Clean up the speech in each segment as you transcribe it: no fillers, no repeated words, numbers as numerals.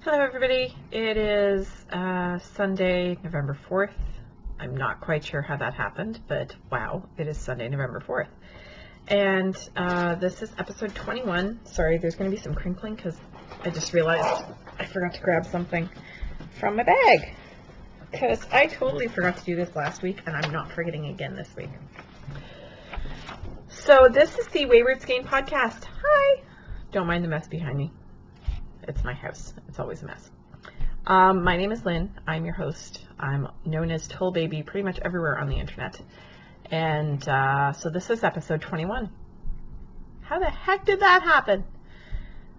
Hello everybody, it is Sunday, November 4th. I'm not quite sure how that happened, but wow, it is Sunday, November 4th. And this is episode 21. Sorry, there's going to be some crinkling because I just realized I forgot to grab something from my bag. Because I totally forgot to do this last week, and I'm not forgetting again this week. So this is the Wayward Skein podcast. Hi! Don't mind the mess behind me. It's my house. It's always a mess. My name is Lynn. I'm your host. I'm known as Toll Baby pretty much everywhere on the internet. And so this is episode 21. How the heck did that happen?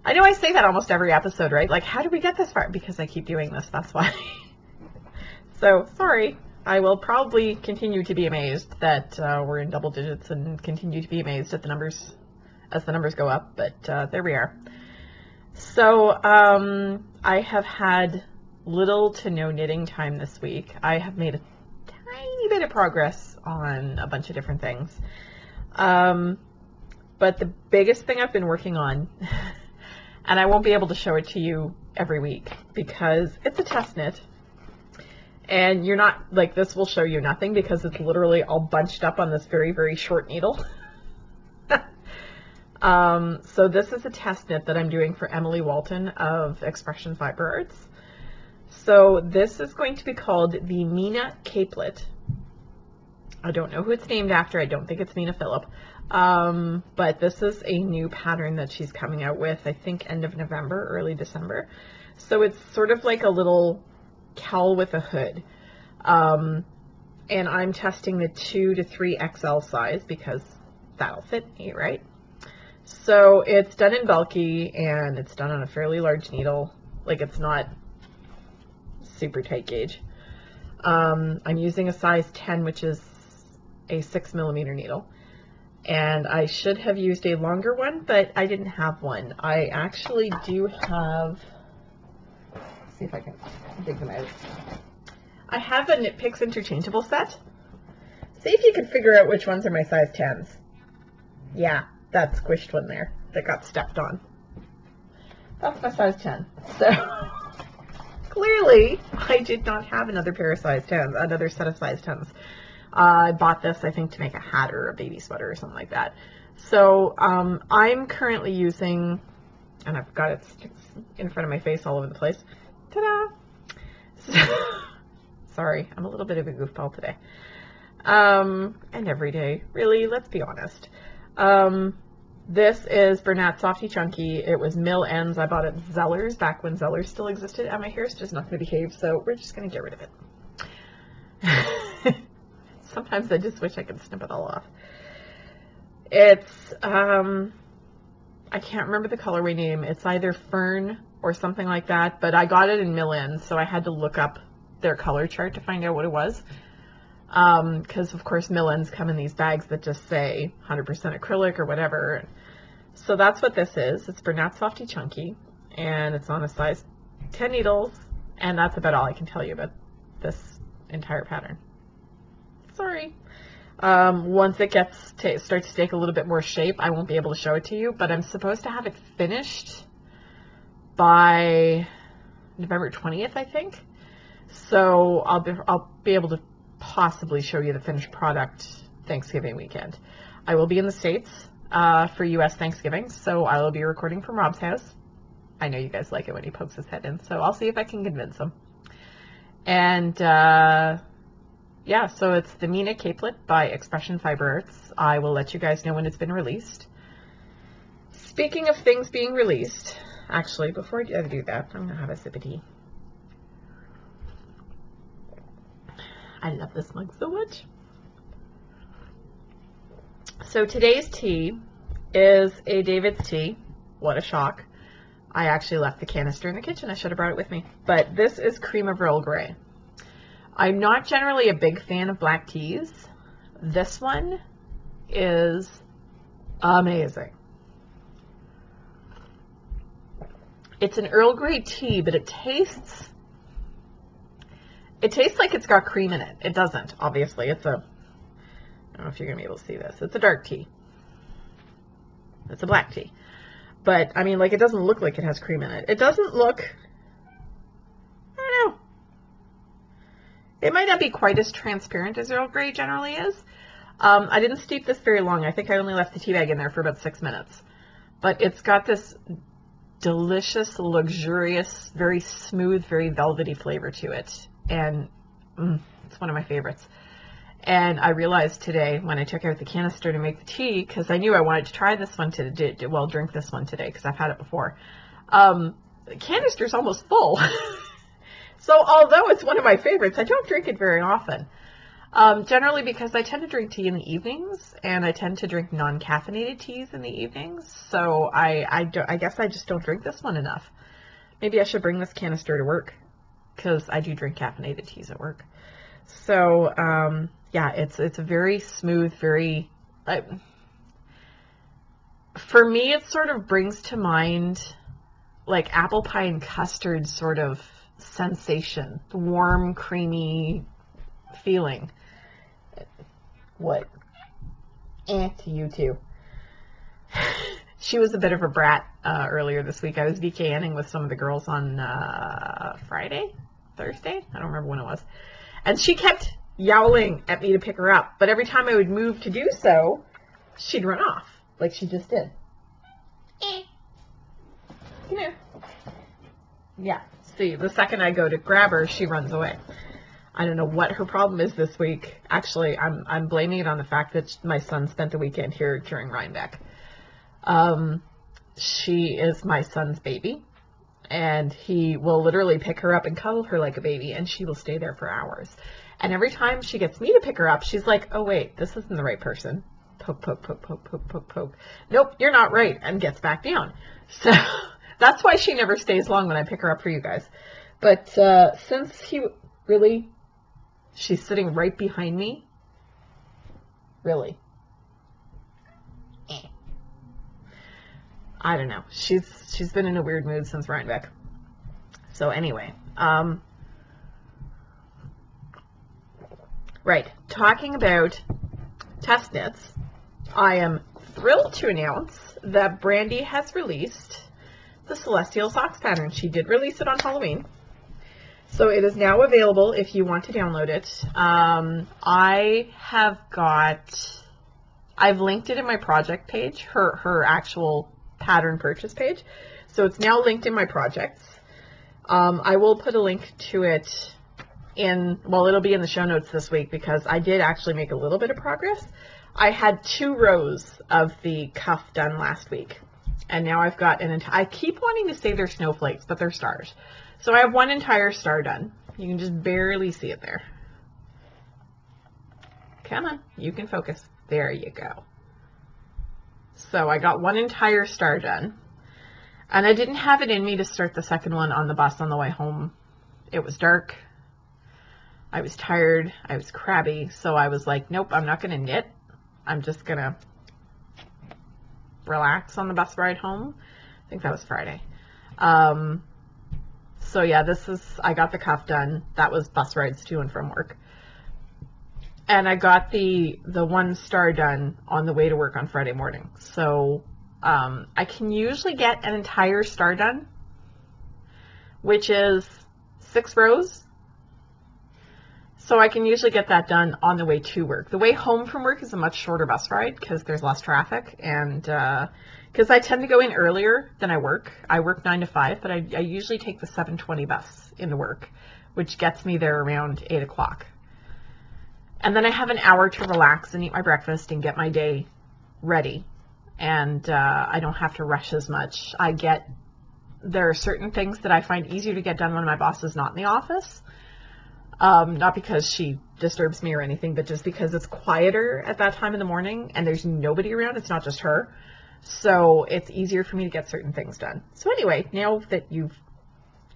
I know I say that almost every episode, right? Like, how did we get this far? Because I keep doing this, that's why. So, sorry. I will probably continue to be amazed that we're in double digits and continue to be amazed at the numbers as the numbers go up, but there we are. So, I have had little to no knitting time this week. I have made a tiny bit of progress on a bunch of different things. But the biggest thing I've been working on, and I won't be able to show it to you every week because it's a test knit. And you're not, like, this will show you nothing because it's literally all bunched up on this very, very short needle. So this is a test knit that I'm doing for Emily Walton of Expression Fiber Arts. So this is going to be called the Mina Capelet. I don't know who it's named after. I don't think it's Mina Phillip. But this is a new pattern that she's coming out with, I think end of November, early December. So it's sort of like a little cowl with a hood. And I'm testing the 2 to 3 XL size because that'll fit me, right? So it's done in bulky and it's done on a fairly large needle. Like, it's not super tight gauge. I'm using a size 10, which is a 6mm needle. And I should have used a longer one, but I didn't have one. I actually do have, let's see if I can dig them out. I have a Knit Picks interchangeable set. See if you can figure out which ones are my size 10s. Yeah, that squished one there that got stepped on. That's my size 10. So clearly I did not have another pair of size 10s, another set of size 10s. I bought this, I think, to make a hat or a baby sweater or something like that. So I'm currently using, and I've got it in front of my face all over the place. Ta-da! Sorry, I'm a little bit of a goofball today. And every day, really, let's be honest. This is Bernat Softy Chunky. It was mill ends. I bought it at Zellers back when Zellers still existed, and my hair is just not going to behave, so we're just going to get rid of it. Sometimes I just wish I could snip it all off. It's, I can't remember the colorway name. It's either Fern or something like that, but I got it in mill ends, so I had to look up their color chart to find out what it was. Because of course mill ends come in these bags that just say 100% acrylic or whatever. So that's what this is. It's Bernat Softy Chunky, and it's on a size 10 needles, and that's about all I can tell you about this entire pattern. Sorry. Once it starts to take a little bit more shape, I won't be able to show it to you, but I'm supposed to have it finished by November 20th, I think. So I'll be able to possibly show you the finished product Thanksgiving weekend. I will be in the States for U.S. Thanksgiving, so I will be recording from Rob's house. I know you guys like it when he pokes his head in, so I'll see if I can convince him. And yeah, so it's the Mina Capelet by Expression Fiber Arts. I will let you guys know when it's been released. Speaking of things being released, actually, before I do that, I'm going to have a sip of tea. I love this mug so much. So today's tea is a David's tea. What a shock. I actually left the canister in the kitchen. I should have brought it with me. But this is Cream of Earl Grey. I'm not generally a big fan of black teas. This one is amazing. It's an Earl Grey tea, but it tastes like it's got cream in it. It doesn't, obviously. It's a, I don't know if you're going to be able to see this. It's a dark tea. It's a black tea. But, I mean, like, it doesn't look like it has cream in it. It doesn't look It might not be quite as transparent as Earl Grey generally is. I didn't steep this very long. I think I only left the tea bag in there for about 6 minutes. But it's got this delicious, luxurious, very smooth, very velvety flavor to it. And it's one of my favorites. And I realized today when I took out the canister to make the tea, because I knew I wanted to try this one today, drink this one today because I've had it before. The canister's almost full. So although it's one of my favorites, I don't drink it very often. Generally because I tend to drink tea in the evenings, and I tend to drink non-caffeinated teas in the evenings. So I guess I just don't drink this one enough. Maybe I should bring this canister to work, because I do drink caffeinated teas at work. So yeah, it's a very smooth, very for me it sort of brings to mind like apple pie and custard sort of sensation, warm, creamy feeling. What? To you too. She was a bit of a brat earlier this week. I was VKNing with some of the girls on Thursday? I don't remember when it was. And she kept yowling at me to pick her up. But every time I would move to do so, she'd run off, like she just did. Come here. Yeah, see, the second I go to grab her, she runs away. I don't know what her problem is this week. Actually, I'm blaming it on the fact that my son spent the weekend here during Rhinebeck. She is my son's baby, and he will literally pick her up and cuddle her like a baby, and she will stay there for hours. And every time she gets me to pick her up, she's like, oh wait, this isn't the right person. Poke, poke, poke, poke, poke, poke, poke. Nope, you're not right, and gets back down. So that's why she never stays long when I pick her up for you guys. But since she's sitting right behind me. Really. I don't know. She's been in a weird mood since Rhinebeck. So anyway, right. Talking about test knits, I am thrilled to announce that Brandy has released the Celestial Socks pattern. She did release it on Halloween. So it is now available if you want to download it. I've linked it in my project page, her actual pattern purchase page. So it's now linked in my projects. I will put a link to it it'll be in the show notes this week because I did actually make a little bit of progress. I had 2 rows of the cuff done last week. And now I've got I keep wanting to say they're snowflakes, but they're stars. So I have 1 entire star done. You can just barely see it there. Come on, you can focus. There you go. So I got 1 entire star done. And I didn't have it in me to start the second one on the bus on the way home. It was dark. I was tired. I was crabby. So I was like, nope, I'm not going to knit. I'm just going to relax on the bus ride home. I think that was Friday. So yeah, I got the cuff done. That was bus rides to and from work. And I got the 1 star done on the way to work on Friday morning. So I can usually get an entire star done, which is 6 rows. So I can usually get that done on the way to work. The way home from work is a much shorter bus ride because there's less traffic, and because I tend to go in earlier than I work. I work 9 to 5, but I usually take the 7:20 bus into work, which gets me there around 8 o'clock. And then I have an hour to relax and eat my breakfast and get my day ready. And I don't have to rush as much. There are certain things that I find easier to get done when my boss is not in the office. Not because she disturbs me or anything, but just because it's quieter at that time in the morning and there's nobody around. It's not just her. So it's easier for me to get certain things done. So anyway, now that you've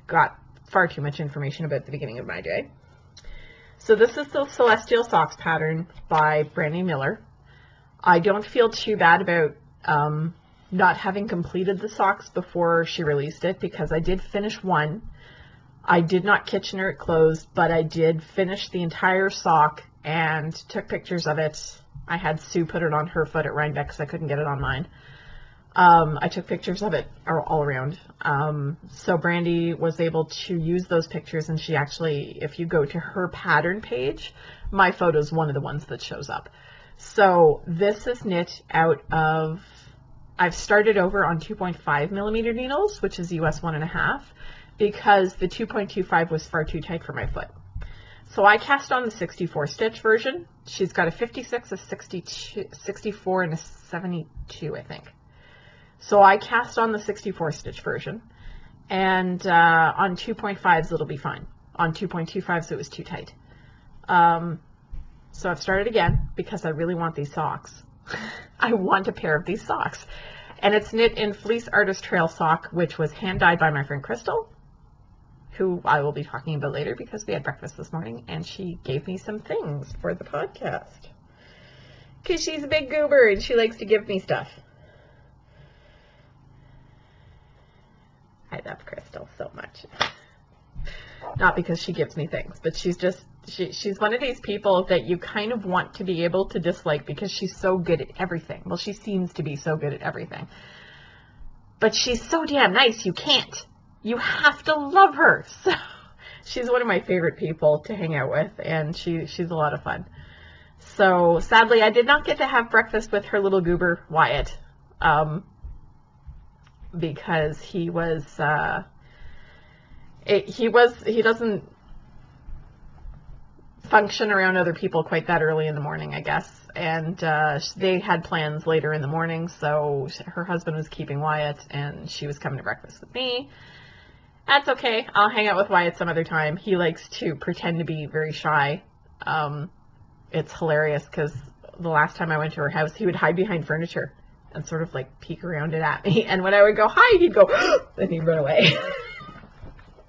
got far too much information about the beginning of my day. So this is the Celestial Socks pattern by Brandy Miller. I don't feel too bad about not having completed the socks before she released it because I did finish 1. I did not Kitchener it closed, but I did finish the entire sock and took pictures of it. I had Sue put it on her foot at Rhinebeck because I couldn't get it on mine. I took pictures of it all around. So Brandy was able to use those pictures, and she actually, if you go to her pattern page, my photo is one of the ones that shows up. So this is knit out of, I've started over on 2.5 millimeter needles, which is US 1.5, because the 2.25 was far too tight for my foot. So I cast on the 64 stitch version. She's got a 56, a 62, 64, and a 72, I think. So I cast on the 64 stitch version, and on 2.5s it'll be fine. On 2.25s it was too tight. So I've started again because I really want these socks. I want a pair of these socks. And it's knit in Fleece Artist Trail sock, which was hand dyed by my friend Crystal, who I will be talking about later because we had breakfast this morning and she gave me some things for the podcast. Because she's a big goober and she likes to give me stuff. I love Crystal so much. Not because she gives me things, but she's one of these people that you kind of want to be able to dislike because she's so good at everything. Well, she seems to be so good at everything. But she's so damn nice, you can't. You have to love her. So she's one of my favorite people to hang out with, and she's a lot of fun. So sadly, I did not get to have breakfast with her little goober, Wyatt, because he doesn't function around other people quite that early in the morning, I guess. And they had plans later in the morning, so her husband was keeping Wyatt, and she was coming to breakfast with me. That's okay. I'll hang out with Wyatt some other time. He likes to pretend to be very shy. It's hilarious because the last time I went to her house, he would hide behind furniture and sort of like peek around it at me. And when I would go, hi, he'd go, then he'd run away.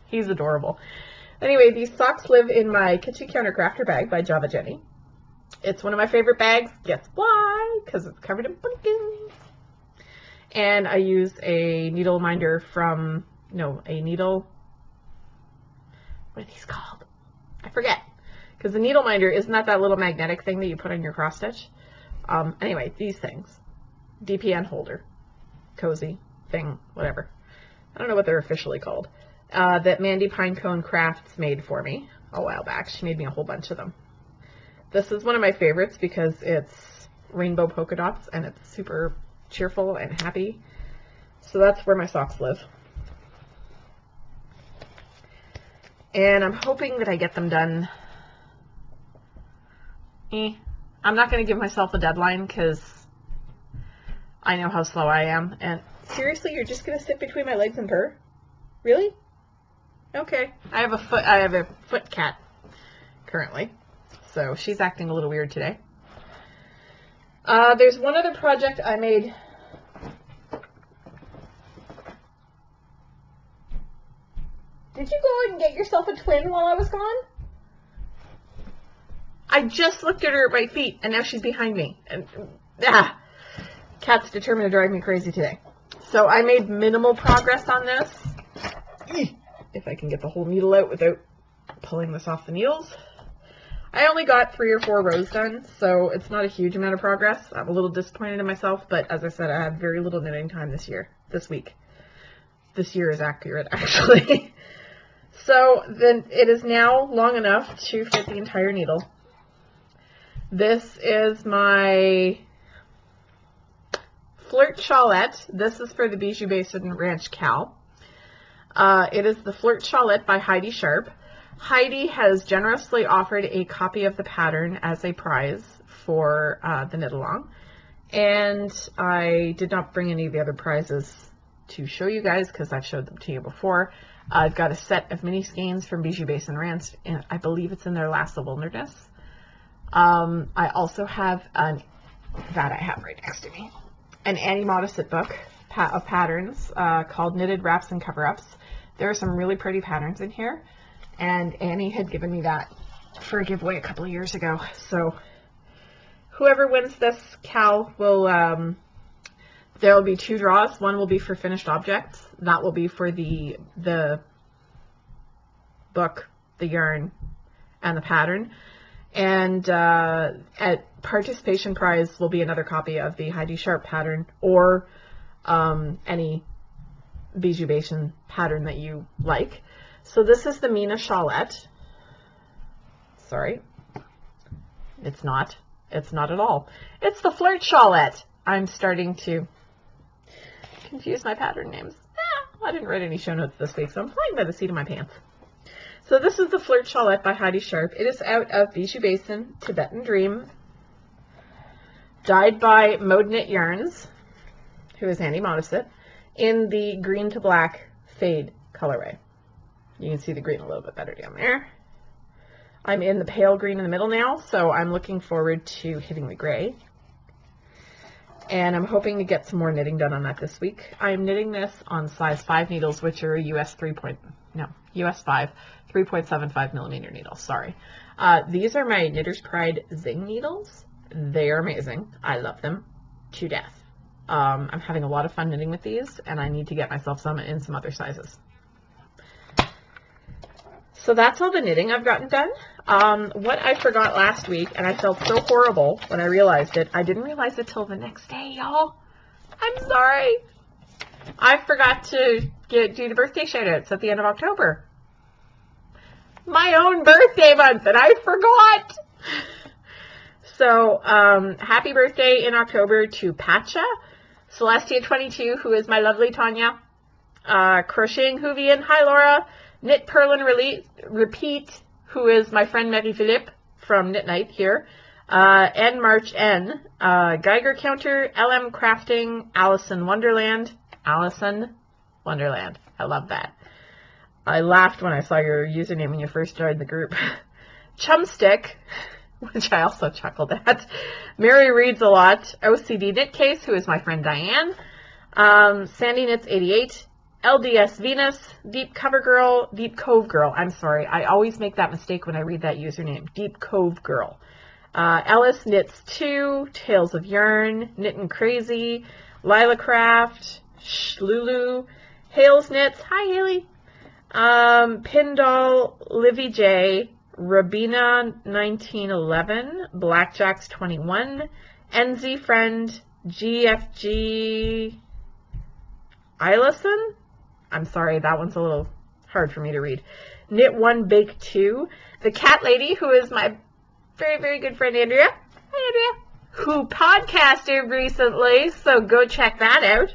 He's adorable. Anyway, these socks live in my kitchen counter crafter bag by Java Jenny. It's one of my favorite bags. Guess why? Because it's covered in pumpkins. And I use a needle minder from, what are these called? I forget. Because the needle minder, isn't that little magnetic thing that you put on your cross stitch? Anyway, these things. DPN holder. Cozy thing, whatever. I don't know what they're officially called. That Mandy Pinecone Crafts made for me a while back. She made me a whole bunch of them. This is one of my favorites because it's rainbow polka dots and it's super cheerful and happy. So that's where my socks live. And I'm hoping that I get them done. I'm not going to give myself a deadline because I know how slow I am. And seriously, you're just going to sit between my legs and purr? Really? Okay. I have a foot cat currently. So she's acting a little weird today. There's one other project I made. Did you go and get yourself a twin while I was gone? I just looked at her at my feet, and now she's behind me. And cat's determined to drive me crazy today. So I made minimal progress on this. If I can get the whole needle out without pulling this off the needles. I only got 3 or 4 rows done, so it's not a huge amount of progress. I'm a little disappointed in myself, but as I said, I had very little knitting time this week. This year is accurate, actually. So then it is now long enough to fit the entire needle. This is my Flirt Shawlette. This is for the Bijou Basin Ranch Cal. It is the Flirt Shawlette by Heidi Sharp. Heidi has generously offered a copy of the pattern as a prize for the knit along, and I did not bring any of the other prizes to show you guys because I've showed them to you before. I've got a set of mini skeins from Bijou Basin Ranch, and I believe it's in their Last of Wilderness. I also have that I have right next to me, an Annie Modisett book of patterns called Knitted Wraps and Cover-Ups. There are some really pretty patterns in here. And Annie had given me that for a giveaway a couple of years ago. So whoever wins this cal will, there will be 2 draws. One will be for finished objects. That will be for the book, the yarn, and the pattern. And at participation prize will be another copy of the Heidi Sharp pattern or any Bijou Basin pattern that you like. So this is the Mina Shawlette. Sorry. It's not. It's not at all. It's the Flirt Shawlette. I'm starting to confuse my pattern names. I didn't write any show notes this week, so I'm flying by the seat of my pants. So this is the Flirt Shawlette by Heidi Sharp. It is out of Bijou Basin, Tibetan Dream, dyed by Mode Knit Yarns, who is Annie Modisett, in the green to black fade colorway. You can see the green a little bit better down there. I'm in the pale green in the middle now, so I'm looking forward to hitting the gray. And I'm hoping to get some more knitting done on that this week. I'm knitting this on size 5 needles, which are US 5, 3.75 millimeter needles, sorry. These are my Knitter's Pride Zing needles. They are amazing. I love them to death. I'm having a lot of fun knitting with these, and I need to get myself some in some other sizes. So that's all the knitting I've gotten done. What I forgot last week, and I felt so horrible when I realized it, I didn't realize it till the next day, y'all. I'm sorry. I forgot to do the birthday shout-outs at the end of October. My own birthday month, and I forgot. So, happy birthday in October to Pacha, Celestia22, who is my lovely Tanya, Crocheting Hoovian, hi Laura, Knit Purl and Repeat, who is my friend Marie-Philippe from Knit Night here, N March N, Geiger Counter, LM Crafting, Allison Wonderland, I love that. I laughed when I saw your username when you first joined the group. Chumstick, which I also chuckled at. Mary Reads a Lot, OCD Knit Case, who is my friend Diane, Sandy Knits 88, LDS Venus, Deep Cove Girl. I'm sorry, I always make that mistake when I read that username. Deep Cove Girl. Ellis Knits 2, Tales of Yarn, Knittin' Crazy, Lila Craft, Shlulu, Hales Knits, hi Haley, Pindall, Livy J, Rabina 1911, Blackjacks 21, NZ Friend, GFG Eilison. I'm sorry, that one's a little hard for me to read. Knit 1, Bake 2, the Cat Lady, who is my very, very good friend Andrea. Hi Andrea. Who podcasted recently, so go check that out.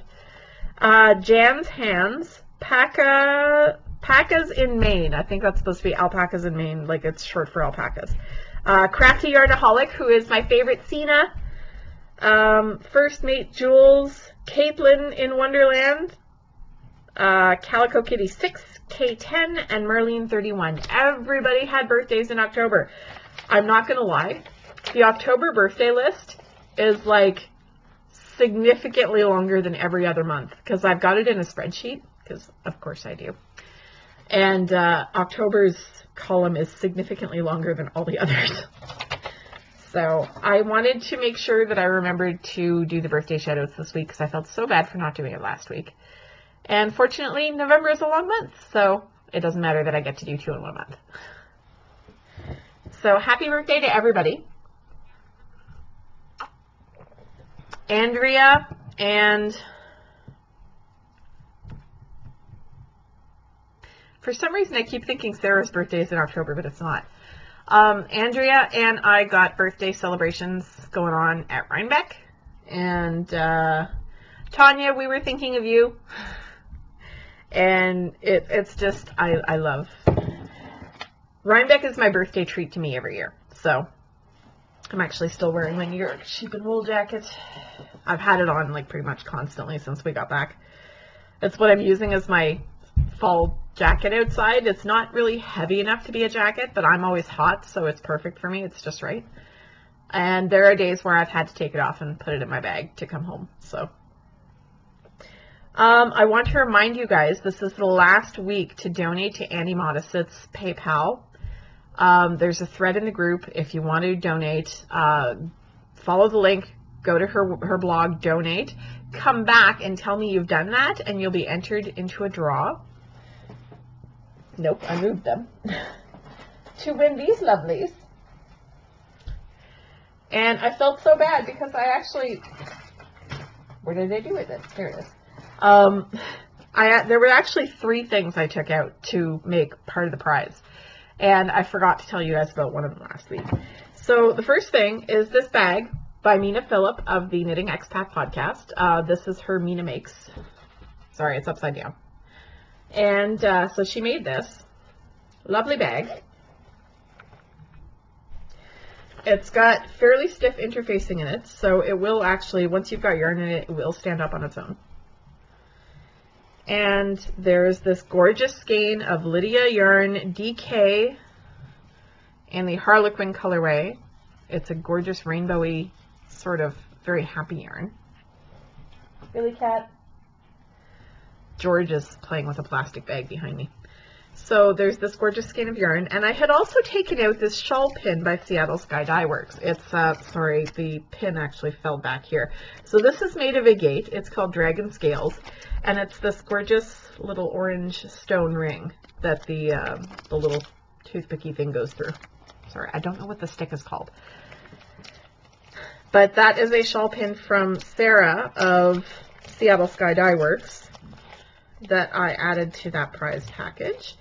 Jan's Hands, Pacas in Maine. I think that's supposed to be alpacas in Maine, like it's short for alpacas. Crafty Yarnaholic, who is my favorite Cena. First Mate Jules, Caitlin in Wonderland, Calico Kitty 6, K10, and Merlene 31. Everybody had birthdays in October. I'm not going to lie. The October birthday list is like significantly longer than every other month because I've got it in a spreadsheet because of course I do. And October's column is significantly longer than all the others. So I wanted to make sure that I remembered to do the birthday shoutouts this week because I felt so bad for not doing it last week. And fortunately, November is a long month, so it doesn't matter that I get to do 2 in 1 month. So happy birthday to everybody. Andrea and... For some reason, I keep thinking Sarah's birthday is in October, but it's not. Andrea and I got birthday celebrations going on at Rhinebeck. And Tanya, we were thinking of you. And it's just, I love. Rhinebeck is my birthday treat to me every year. So I'm actually still wearing my New York sheep and wool jacket. I've had it on like pretty much constantly since we got back. It's what I'm using as my fall jacket outside. It's not really heavy enough to be a jacket, but I'm always hot, so it's perfect for me. It's just right. And there are days where I've had to take it off and put it in my bag to come home. So I want to remind you guys, this is the last week to donate to Annie Modisett's PayPal. There's a thread in the group. If you want to donate, follow the link, go to her blog, donate, come back and tell me you've done that, and you'll be entered into a draw. Nope, I moved them. To win these lovelies. And I felt so bad because I actually... Where did I do with it? Here it is. There were actually 3 things I took out to make part of the prize, and I forgot to tell you guys about one of them last week. So the first thing is this bag by Mina Phillip of the Knitting Expat podcast. This is her Mina Makes. Sorry, it's upside down. And so she made this lovely bag. It's got fairly stiff interfacing in it, so it will actually, once you've got yarn in it, it will stand up on its own. And there's this gorgeous skein of Lydia yarn DK in the Harlequin colorway. It's a gorgeous rainbowy, sort of very happy yarn. Billy Cat. George is playing with a plastic bag behind me. So there's this gorgeous skein of yarn, and I had also taken out this shawl pin by Seattle Sky Dye Works. It's, sorry, the pin actually fell back here. So this is made of agate. It's called Dragon Scales, and it's this gorgeous little orange stone ring that the little toothpicky thing goes through. Sorry, I don't know what the stick is called. But that is a shawl pin from Sarah of Seattle Sky Dye Works that I added to that prize package.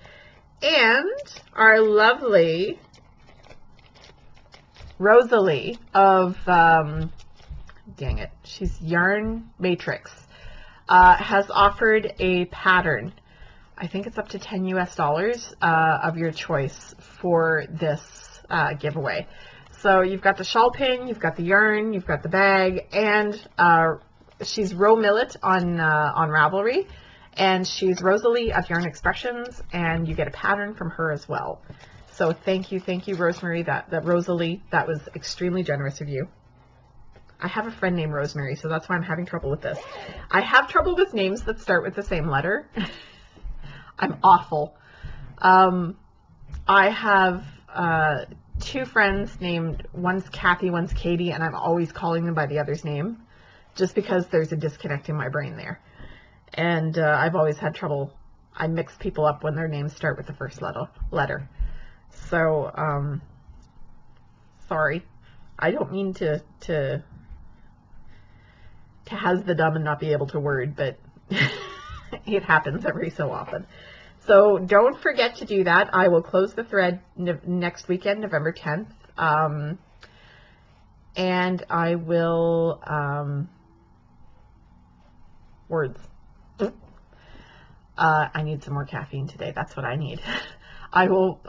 And our lovely Rosalie of, dang it, she's Yarn Matrix, has offered a pattern. I think it's up to $10 US of your choice for this giveaway. So you've got the shawl pin, you've got the yarn, you've got the bag, and she's Ro Millet on Ravelry. And she's Rosalie of Yarn Expressions, and you get a pattern from her as well. So thank you, Rosemary, that Rosalie, that was extremely generous of you. I have a friend named Rosemary, so that's why I'm having trouble with this. I have trouble with names that start with the same letter. I'm awful. I have 2 friends named, one's Kathy, one's Katie, and I'm always calling them by the other's name, just because there's a disconnect in my brain there. And I've always had trouble. I mix people up when their names start with the first letter. So, sorry. I don't mean to has the dumb and not be able to word, but it happens every so often. So don't forget to do that. I will close the thread next weekend, November 10th. And I will, words. I need some more caffeine today. That's what I need. I will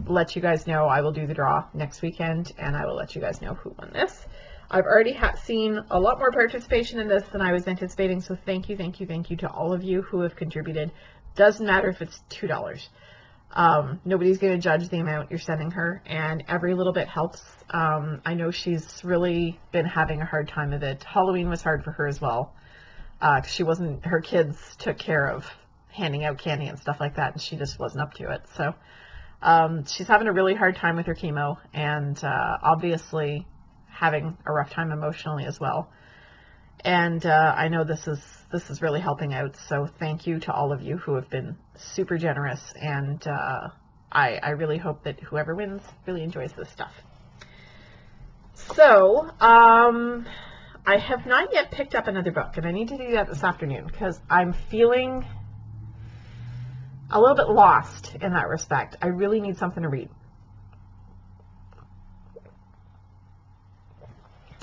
let you guys know. I will do the draw next weekend, and I will let you guys know who won this. I've already seen a lot more participation in this than I was anticipating, so thank you to all of you who have contributed. Doesn't matter if it's $2. Nobody's going to judge the amount you're sending her, and every little bit helps. I know she's really been having a hard time of it. Halloween was hard for her as well. Her kids took care of handing out candy and stuff like that, and she just wasn't up to it. So she's having a really hard time with her chemo, and obviously having a rough time emotionally as well. And I know this is really helping out. So thank you to all of you who have been super generous, and I really hope that whoever wins really enjoys this stuff. So I have not yet picked up another book, and I need to do that this afternoon because I'm feeling a little bit lost in that respect. I really need something to read.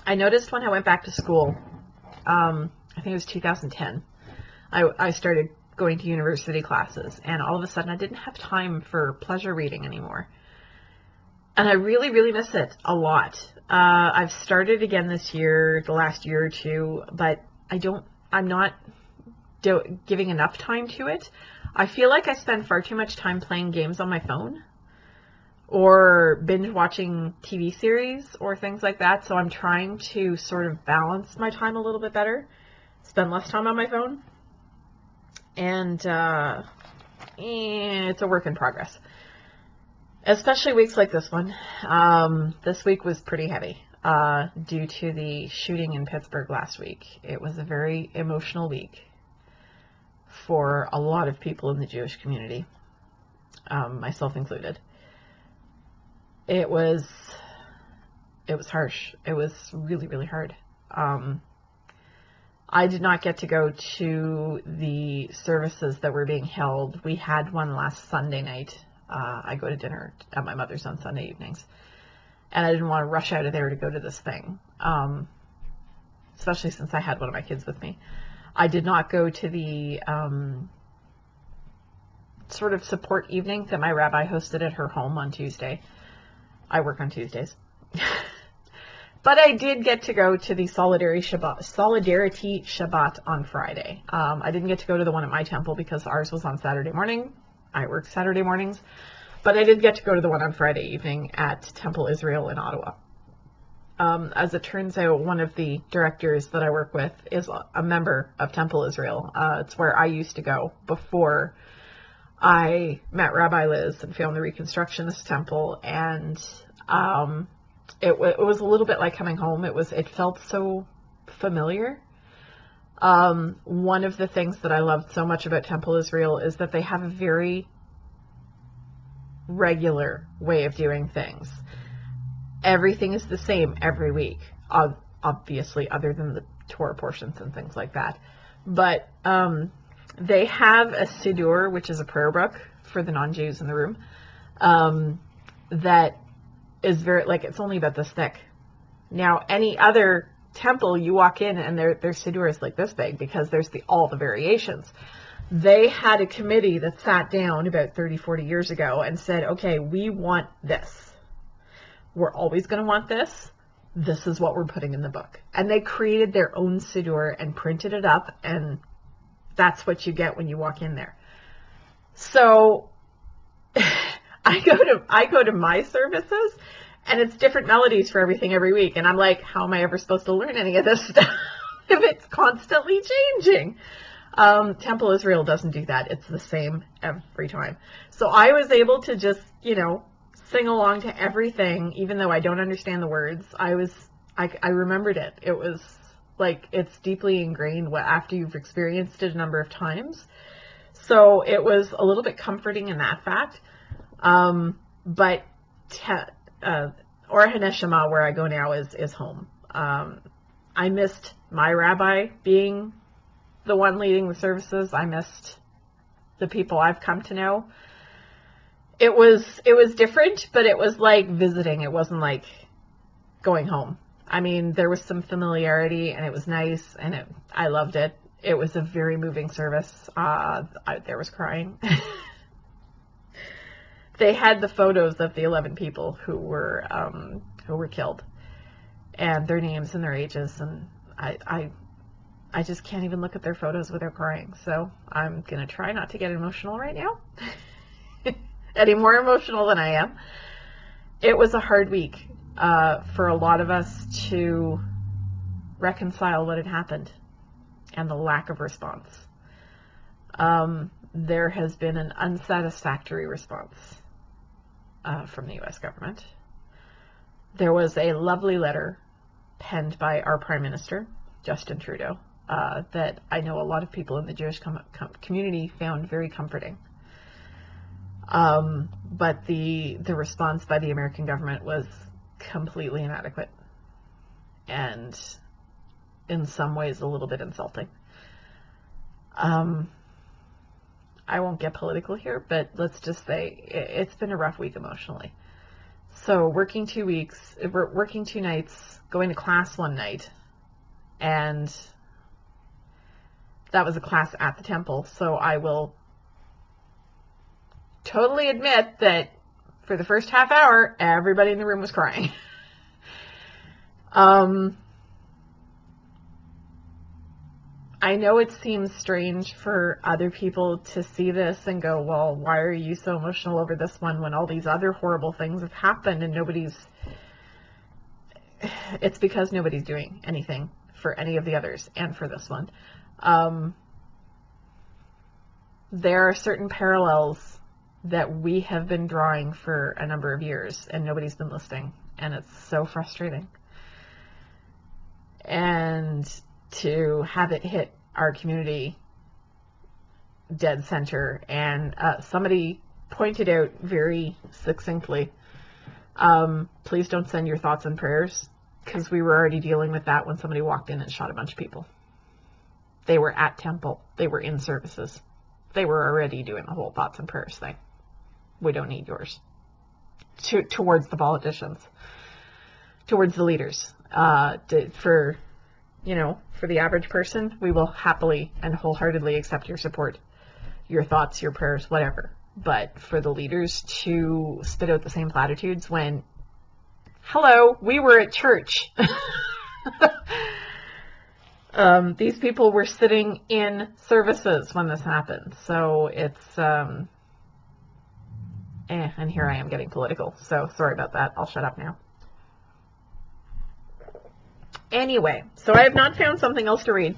I noticed when I went back to school, I think it was 2010, I started going to university classes, and all of a sudden I didn't have time for pleasure reading anymore. And I really, really miss it a lot. I've started again this year, the last year or two, but I'm not giving enough time to it. I feel like I spend far too much time playing games on my phone or binge watching TV series or things like that. So I'm trying to sort of balance my time a little bit better, spend less time on my phone. And it's a work in progress. Especially weeks like this one. This week was pretty heavy due to the shooting in Pittsburgh last week. It was a very emotional week for a lot of people in the Jewish community, myself included. It was harsh. It was really, really hard. I did not get to go to the services that were being held. We had one last Sunday night. I go to dinner at my mother's on Sunday evenings. And I didn't want to rush out of there to go to this thing, especially since I had one of my kids with me. I did not go to the sort of support evening that my rabbi hosted at her home on Tuesday. I work on Tuesdays. But I did get to go to the Solidarity Shabbat on Friday. I didn't get to go to the one at my temple because ours was on Saturday morning. I work Saturday mornings. But I did get to go to the one on Friday evening at Temple Israel in Ottawa. As it turns out, one of the directors that I work with is a member of Temple Israel. It's where I used to go before I met Rabbi Liz and found the Reconstructionist Temple. And it was a little bit like coming home. It felt so familiar. One of the things that I loved so much about Temple Israel is that they have a very regular way of doing things. Everything is the same every week, obviously, other than the Torah portions and things like that. But they have a Siddur, which is a prayer book for the non-Jews in the room, that is very, like, it's only about this thick. Now, any other temple, you walk in and their Siddur is like this big because there's all the variations. They had a committee that sat down about 30, 40 years ago and said, okay, we want this. We're always going to want this. This is what we're putting in the book. And they created their own Siddur and printed it up, and that's what you get when you walk in there. So I go to my services, and it's different melodies for everything every week. And I'm like, how am I ever supposed to learn any of this stuff if it's constantly changing? Temple Israel doesn't do that. It's the same every time. So I was able to just, sing along to everything, even though I don't understand the words. I remembered it. It was like, it's deeply ingrained after you've experienced it a number of times. So it was a little bit comforting in that fact. But Or Haneshama, where I go now, is home. I missed my rabbi being the one leading the services. I missed the people I've come to know. It was different, but it was like visiting. It wasn't like going home. I mean, there was some familiarity, and it was nice, and I loved it. It was a very moving service. There was crying. They had the photos of the 11 people who were killed, and their names and their ages, and I just can't even look at their photos without crying. So I'm gonna try not to get emotional right now. Any more emotional than I am. It was a hard week for a lot of us to reconcile what had happened and the lack of response. There has been an unsatisfactory response from the U.S. government. There was a lovely letter penned by our Prime Minister, Justin Trudeau, that I know a lot of people in the Jewish community found very comforting. But the response by the American government was completely inadequate and in some ways a little bit insulting. I won't get political here, but let's just say it's been a rough week emotionally. So working 2 nights, going to class one night, and that was a class at the temple. So I will totally admit that for the first half hour, everybody in the room was crying. I know it seems strange for other people to see this and go, well, why are you so emotional over this one when all these other horrible things have happened and it's because nobody's doing anything for any of the others and for this one. There are certain parallels that we have been drawing for a number of years and nobody's been listening, and it's so frustrating. And to have it hit our community dead center, and somebody pointed out very succinctly, please don't send your thoughts and prayers, because we were already dealing with that when somebody walked in and shot a bunch of people. They were at temple. They were in services. They were already doing the whole thoughts and prayers thing. We don't need yours. Towards the politicians. Towards the leaders. For the average person, we will happily and wholeheartedly accept your support, your thoughts, your prayers, whatever. But for the leaders to spit out the same platitudes when, hello, we were at church. These people were sitting in services when this happened. So it's, and here I am getting political. So sorry about that. I'll shut up now. Anyway, so I have not found something else to read.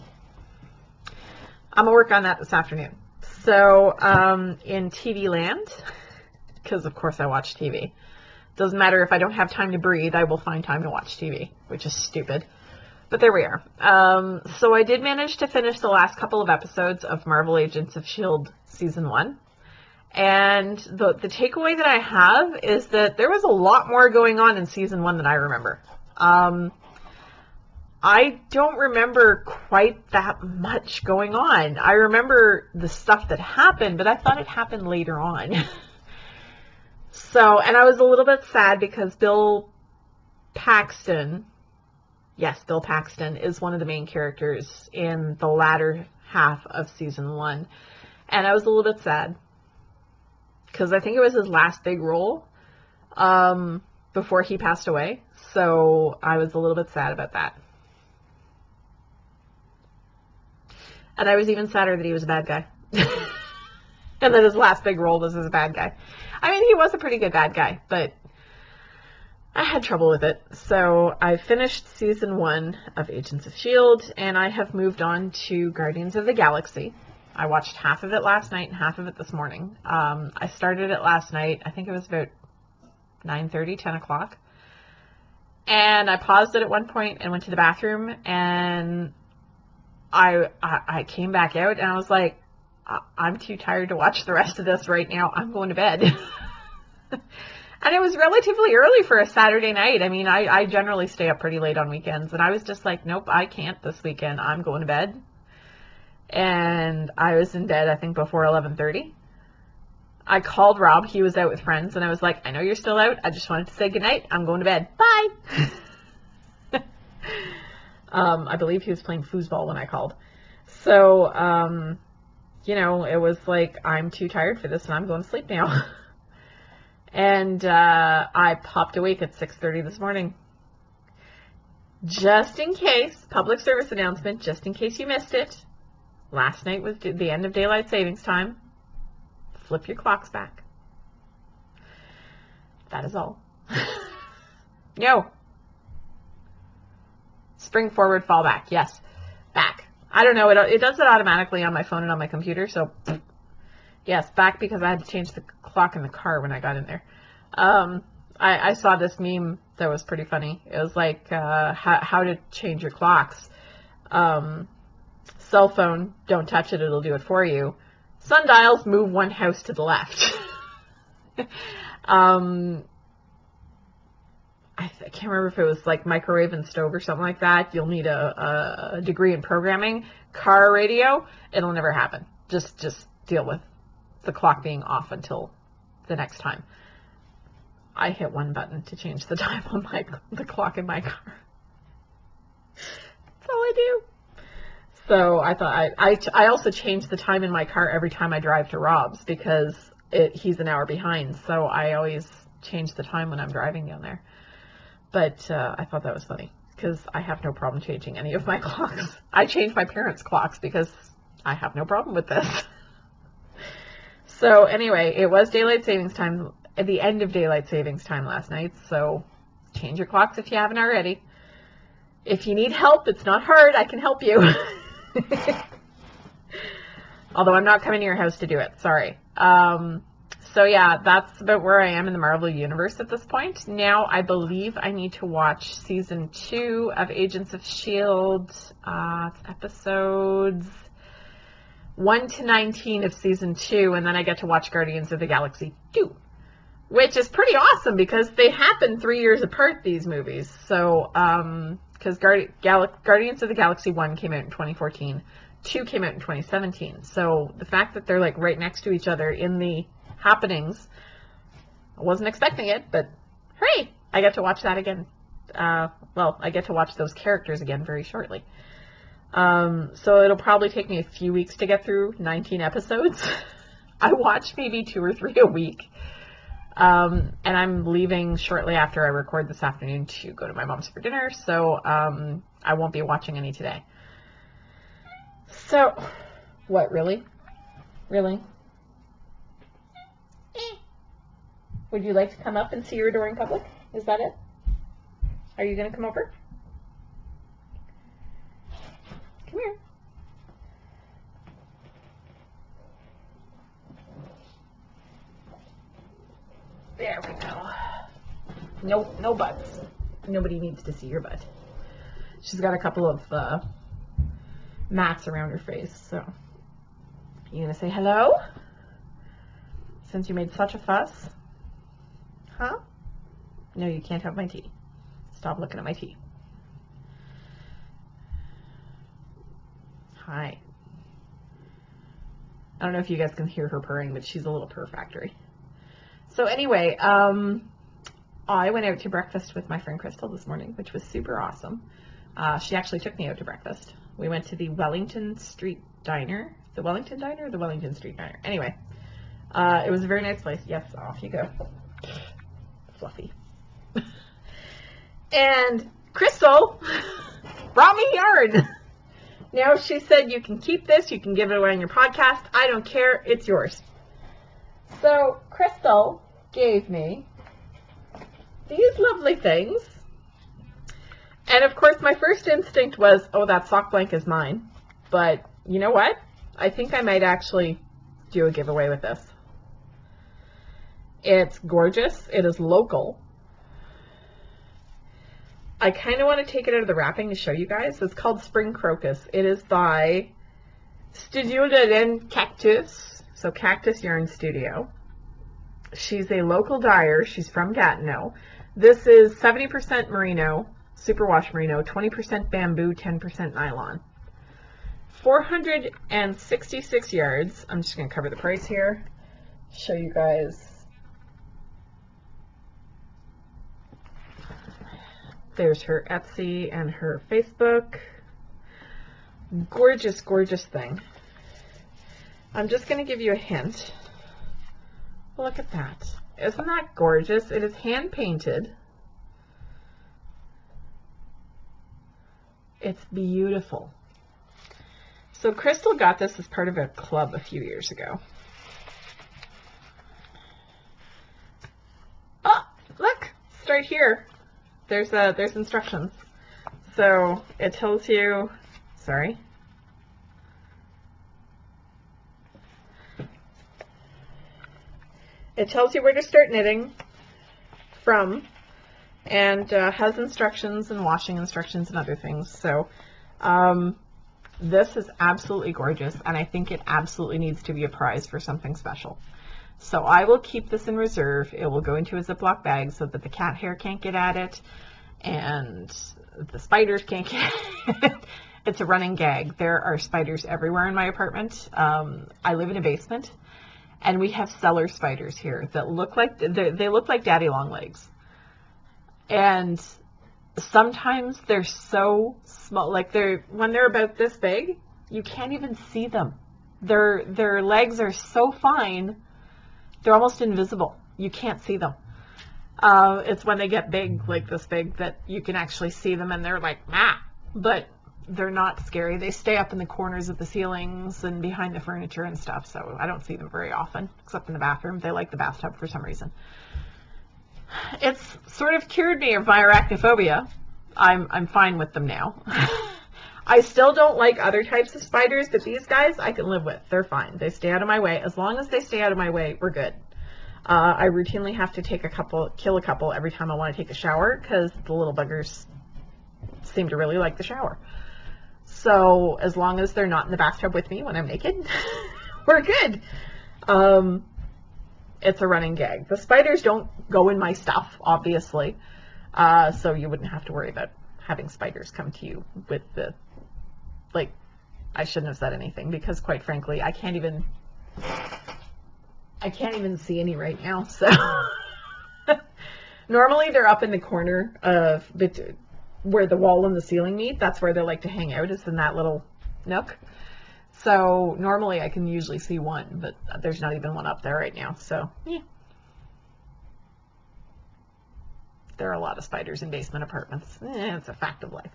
I'm going to work on that this afternoon. So, in TV land, because of course I watch TV. Doesn't matter if I don't have time to breathe, I will find time to watch TV, which is stupid. But there we are. So I did manage to finish the last couple of episodes of Marvel Agents of S.H.I.E.L.D. Season 1. And the takeaway that I have is that there was a lot more going on in Season 1 than I remember. I don't remember quite that much going on. I remember the stuff that happened, but I thought it happened later on. So, and I was a little bit sad because Bill Paxton, yes, Bill Paxton is one of the main characters in the latter half of Season 1. And I was a little bit sad because I think it was his last big role before he passed away. So I was a little bit sad about that. And I was even sadder that he was a bad guy. And that his last big role was as a bad guy. I mean, he was a pretty good bad guy, but I had trouble with it. So I finished Season 1 of Agents of S.H.I.E.L.D. and I have moved on to Guardians of the Galaxy. I watched half of it last night and half of it this morning. I started it last night. I think it was about 9:30, 10 o'clock. And I paused it at one point and went to the bathroom, and I came back out and I was like, I'm too tired to watch the rest of this right now. I'm going to bed. And it was relatively early for a Saturday night. I mean, I generally stay up pretty late on weekends, and I was just like, nope, I can't this weekend. I'm going to bed. And I was in bed, I think, before 11:30. I called Rob. He was out with friends, and I was like, I know you're still out. I just wanted to say goodnight. I'm going to bed. Bye. I believe he was playing foosball when I called. So, it was like, I'm too tired for this and I'm going to sleep now. And I popped awake at 6:30 this morning. Just in case, public service announcement, just in case you missed it. Last night was the end of daylight savings time. Flip your clocks back. That is all. No. Spring forward, fall back. Yes. Back. I don't know. It does it automatically on my phone and on my computer. So, yes, back because I had to change the clock in the car when I got in there. I saw this meme that was pretty funny. It was like how to change your clocks. Cell phone, don't touch it. It'll do it for you. Sundials, move one house to the left. I can't remember if it was like microwave and stove or something like that. You'll need a degree in programming. Car radio, it'll never happen. Just deal with the clock being off until the next time. I hit one button to change the time on the clock in my car. That's all I do. So I thought I also change the time in my car every time I drive to Rob's because he's an hour behind. So I always change the time when I'm driving down there. But I thought that was funny because I have no problem changing any of my clocks. I change my parents' clocks because I have no problem with this. So anyway, it was daylight savings time, at the end of daylight savings time last night. So change your clocks if you haven't already. If you need help, it's not hard. I can help you. Although I'm not coming to your house to do it. Sorry. So yeah, that's about where I am in the Marvel Universe at this point. Now I believe I need to watch Season 2 of Agents of S.H.I.E.L.D. It's episodes 1 to 19 of Season 2, and then I get to watch Guardians of the Galaxy 2. Which is pretty awesome because they happen 3 years apart, these movies. So, because Guardians of the Galaxy 1 came out in 2014, 2 came out in 2017. So the fact that they're like right next to each other in the happenings, I wasn't expecting it, but hooray! I get to watch that again. Well, I get to watch those characters again very shortly. So it'll probably take me a few weeks to get through 19 episodes. I watch maybe 2 or 3 a week. And I'm leaving shortly after I record this afternoon to go to my mom's for dinner, so I won't be watching any today. So, what, really? Really? Would you like to come up and see your door in public? Is that it? Are you going to come over? Come here. There we go. No butts. Nobody needs to see your butt. She's got a couple of mats around her face, so. You gonna say hello? Since you made such a fuss? Huh? No, you can't have my tea. Stop looking at my tea. Hi. I don't know if you guys can hear her purring, but she's a little purr factory. So anyway, I went out to breakfast with my friend Crystal this morning, which was super awesome. She actually took me out to breakfast. We went to the Wellington Street Diner. The Wellington Diner or the Wellington Street Diner? Anyway, it was a very nice place. Yes, off you go. Fluffy. And Crystal brought me yarn. Now she said, you can keep this, you can give it away on your podcast. I don't care, it's yours. So Crystal gave me these lovely things. And of course my first instinct was, oh, that sock blanket is mine. But you know what? I think I might actually do a giveaway with this. It's gorgeous. It is local. I kind of want to take it out of the wrapping to show you guys. It's called Spring Crocus. It is by Studio de Ren Cactus. So Cactus Yarn Studio. She's a local dyer. She's from Gatineau. This is 70% merino, superwash merino, 20% bamboo, 10% nylon. 466 yards. I'm just going to cover the price here. Show you guys. There's her Etsy and her Facebook. Gorgeous, gorgeous thing. I'm just going to give you a hint. Look at that. Isn't that gorgeous? It is hand painted. It's beautiful. So Crystal got this as part of a club a few years ago. Oh, look, it's right here. There's instructions. So it tells you, sorry. It tells you where to start knitting from, and has instructions and washing instructions and other things. So this is absolutely gorgeous, and I think it absolutely needs to be a prize for something special. So I will keep this in reserve. It will go into a Ziploc bag so that the cat hair can't get at it and the spiders can't get at it. It's a running gag. There are spiders everywhere in my apartment. I live in a basement, and we have cellar spiders here that look like they look like daddy long legs. And sometimes they're so small, like when they're about this big, you can't even see them. Their legs are so fine. They're almost invisible. You can't see them. It's when they get big, like this big, that you can actually see them, and they're like, ah, but they're not scary. They stay up in the corners of the ceilings and behind the furniture and stuff, so I don't see them very often, except in the bathroom. They like the bathtub for some reason. It's sort of cured me of my arachnophobia. I'm fine with them now. I still don't like other types of spiders, but these guys I can live with. They're fine. They stay out of my way. As long as they stay out of my way, we're good. I routinely have to kill a couple every time I want to take a shower, because the little buggers seem to really like the shower. So as long as they're not in the bathtub with me when I'm naked, we're good. It's a running gag. The spiders don't go in my stuff, obviously, so you wouldn't have to worry about having spiders come to you with the, like, I shouldn't have said anything because quite frankly, I can't even see any right now. So normally they're up in the corner of where the wall and the ceiling meet. That's where they like to hang out, is in that little nook. So normally I can usually see one, but there's not even one up there right now. So yeah, there are a lot of spiders in basement apartments. It's a fact of life.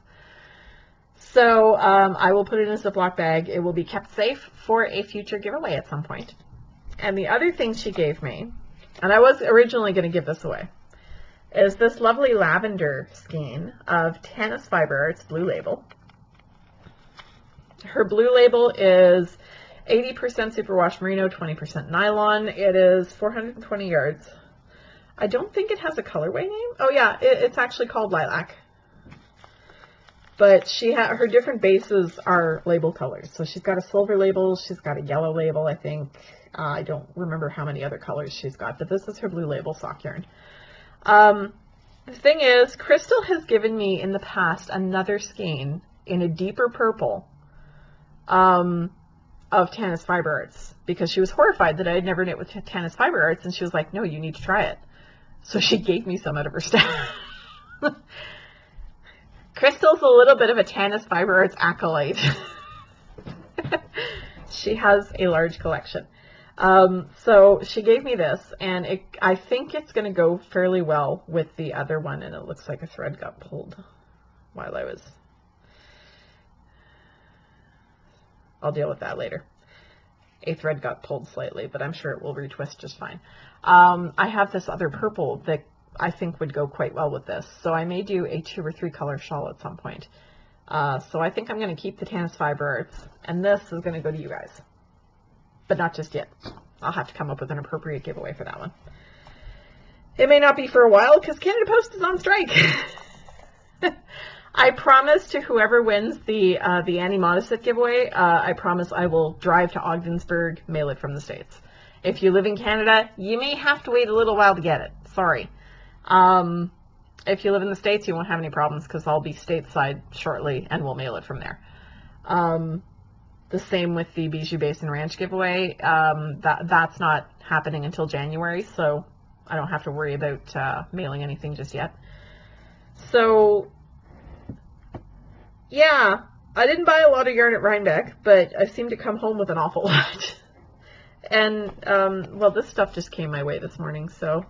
So I will put it in a Ziploc bag. It will be kept safe for a future giveaway at some point. And the other thing she gave me, and I was originally going to give this away, is this lovely lavender skein of Tannis Fiber Arts Blue Label. Her Blue Label is 80% superwash merino, 20% nylon. It is 420 yards. I don't think it has a colorway name. Oh yeah, it's actually called Lilac. But her different bases are label colors. So she's got a silver label, she's got a yellow label, I think. I don't remember how many other colors she's got, but this is her Blue Label sock yarn. The thing is, Crystal has given me in the past another skein in a deeper purple of Tannis Fiber Arts, because she was horrified that I had never knit with Tannis Fiber Arts, and she was like, no, you need to try it. So she gave me some out of her stash. Crystal's a little bit of a Tannis Fiber Arts acolyte. She has a large collection. So she gave me this, and I think it's going to go fairly well with the other one, and it looks like a thread got pulled while I'll deal with that later. A thread got pulled slightly, but I'm sure it will retwist just fine. I have this other purple that I think would go quite well with this. So I may do a 2 or 3 color shawl at some point. So I think I'm going to keep the Tannis Fiber Arts, and this is going to go to you guys. But not just yet. I'll have to come up with an appropriate giveaway for that one. It may not be for a while because Canada Post is on strike. I promise to whoever wins the Annie Modesett giveaway, I promise I will drive to Ogdensburg, mail it from the States. If you live in Canada, you may have to wait a little while to get it. Sorry. If you live in the States, you won't have any problems because I'll be stateside shortly and we'll mail it from there. The same with the Bijou Basin Ranch giveaway. That's not happening until January, so I don't have to worry about mailing anything just yet. So, yeah, I didn't buy a lot of yarn at Rhinebeck, but I seem to come home with an awful lot. And, well, this stuff just came my way this morning, so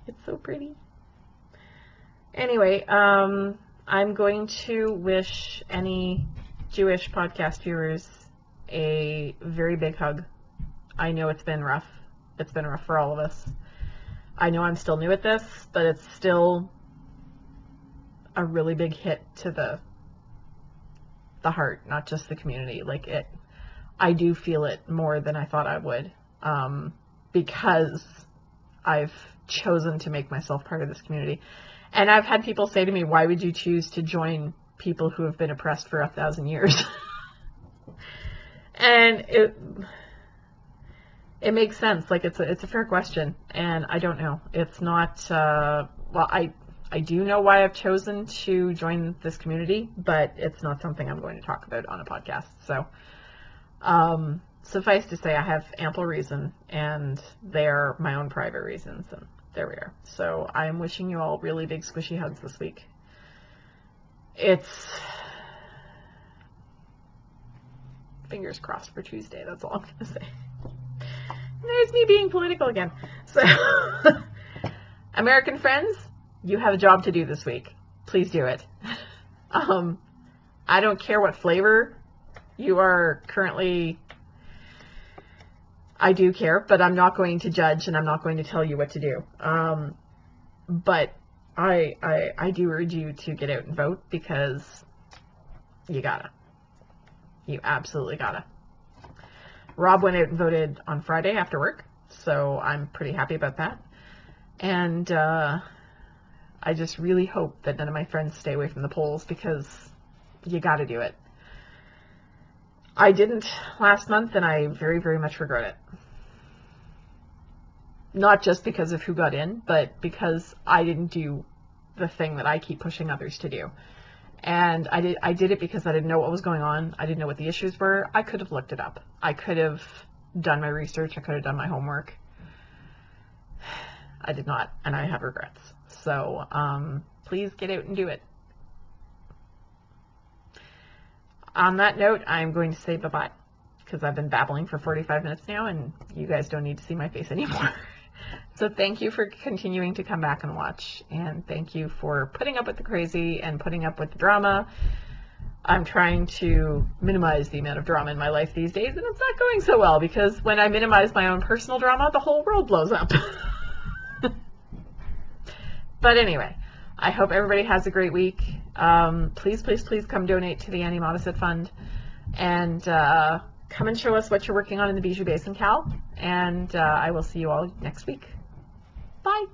it's so pretty. Anyway, I'm going to wish any Jewish podcast viewers a very big hug. I know it's been rough. It's been rough for all of us. I know I'm still new at this, but it's still a really big hit to the heart, not just the community. Like, I do feel it more than I thought I would, because I've chosen to make myself part of this community. And I've had people say to me, why would you choose to join people who have been oppressed for 1,000 years? And it makes sense. Like, it's a fair question, and I don't know. It's not, well, I do know why I've chosen to join this community, but it's not something I'm going to talk about on a podcast. So, suffice to say, I have ample reason, and they're my own private reasons, and there we are. So I am wishing you all really big squishy hugs this week. It's fingers crossed for Tuesday. That's all I'm going to say. There's me being political again. So, American friends, you have a job to do this week. Please do it. I don't care what flavor you are currently. I do care, but I'm not going to judge, and I'm not going to tell you what to do. But I do urge you to get out and vote, because you gotta. You absolutely gotta. Rob went out and voted on Friday after work, so I'm pretty happy about that. And I just really hope that none of my friends stay away from the polls, because you gotta do it. I didn't last month, and I very, very much regret it. Not just because of who got in, but because I didn't do the thing that I keep pushing others to do. And I did it because I didn't know what was going on. I didn't know what the issues were. I could have looked it up. I could have done my research. I could have done my homework. I did not, and I have regrets. So please get out and do it. On that note, I'm going to say bye-bye, because I've been babbling for 45 minutes now, and you guys don't need to see my face anymore. So thank you for continuing to come back and watch, and thank you for putting up with the crazy and putting up with the drama. I'm trying to minimize the amount of drama in my life these days, and it's not going so well, because when I minimize my own personal drama, the whole world blows up. But anyway, I hope everybody has a great week. Please, please, please come donate to the Annie Modisett Fund, and come and show us what you're working on in the Bijou Basin, Cal, and I will see you all next week. Bye.